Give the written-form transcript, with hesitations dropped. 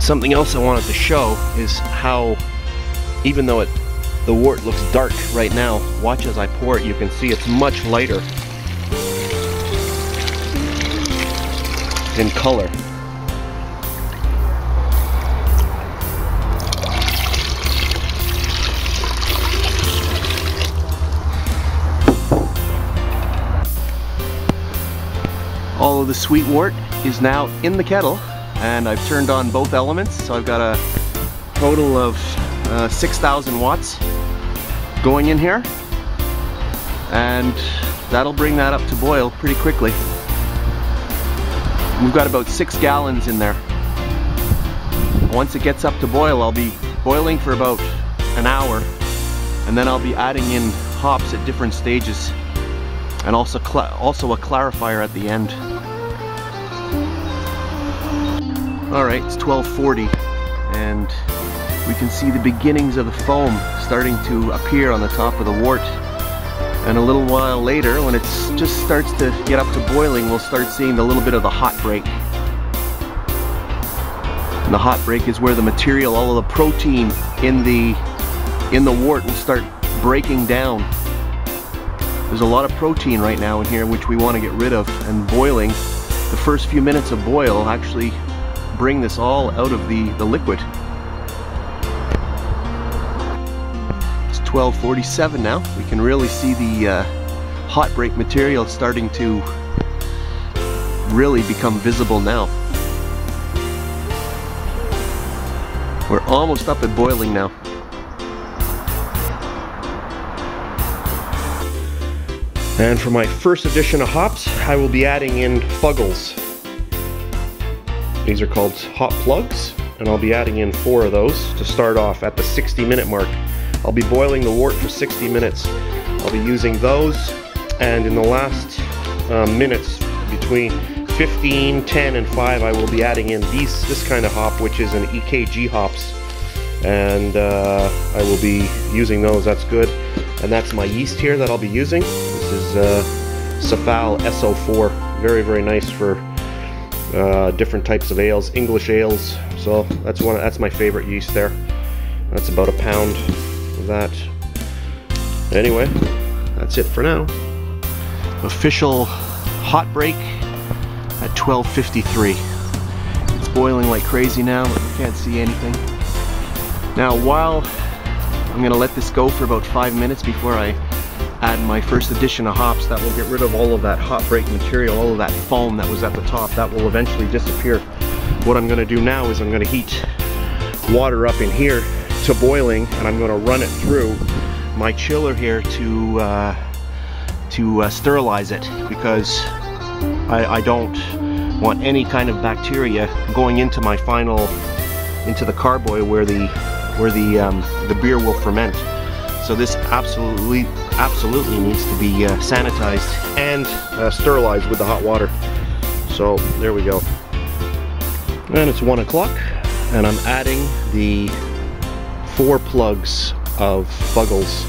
Something else I wanted to show is how, even though the wort looks dark right now, watch as I pour it, you can see it's much lighter in color. All of the sweet wort is now in the kettle, and I've turned on both elements, so I've got a total of 6,000 watts going in here, and that'll bring that up to boil pretty quickly. We've got about 6 gallons in there. Once it gets up to boil, I'll be boiling for about an hour, and then I'll be adding in hops at different stages, and also a clarifier at the end. Alright, it's 12:40, and we can see the beginnings of the foam starting to appear on the top of the wort. And a little while later, when it just starts to get up to boiling, we'll start seeing a little bit of the hot break. And the hot break is where the material, all of the protein in the wort will start breaking down. There's a lot of protein right now in here which we want to get rid of, and boiling, the first few minutes of boil actually bring this all out of the liquid. It's 12:47 now. We can really see the hot break material starting to really become visible now. We're almost up at boiling now. And for my first addition of hops, I will be adding in Fuggles. These are called hop plugs, and I'll be adding in 4 of those to start off at the 60-minute mark. I'll be boiling the wort for 60 minutes. I'll be using those, and in the last minutes between 15, 10, and 5, I will be adding in this kind of hop, which is an EKG hops, and I will be using those. That's good. And that's my yeast here that I'll be using. This is Cephal SO4. Very, very nice for different types of ales, English ales. So that's my favorite yeast there. That's about a pound of that. Anyway, that's it for now. Official hot break at 12:53. It's boiling like crazy now, but we can't see anything. Now, while I'm gonna let this go for about 5 minutes before I add my first addition of hops, that will get rid of all of that hot break material, all of that foam that was at the top. That will eventually disappear. What I'm going to do now is I'm going to heat water up in here to boiling, and I'm going to run it through my chiller here to sterilize it, because I don't want any kind of bacteria going into my into the carboy where the beer will ferment. So this absolutely needs to be sanitized and sterilized with the hot water. So there we go. And it's 1 o'clock, and I'm adding the 4 plugs of Fuggles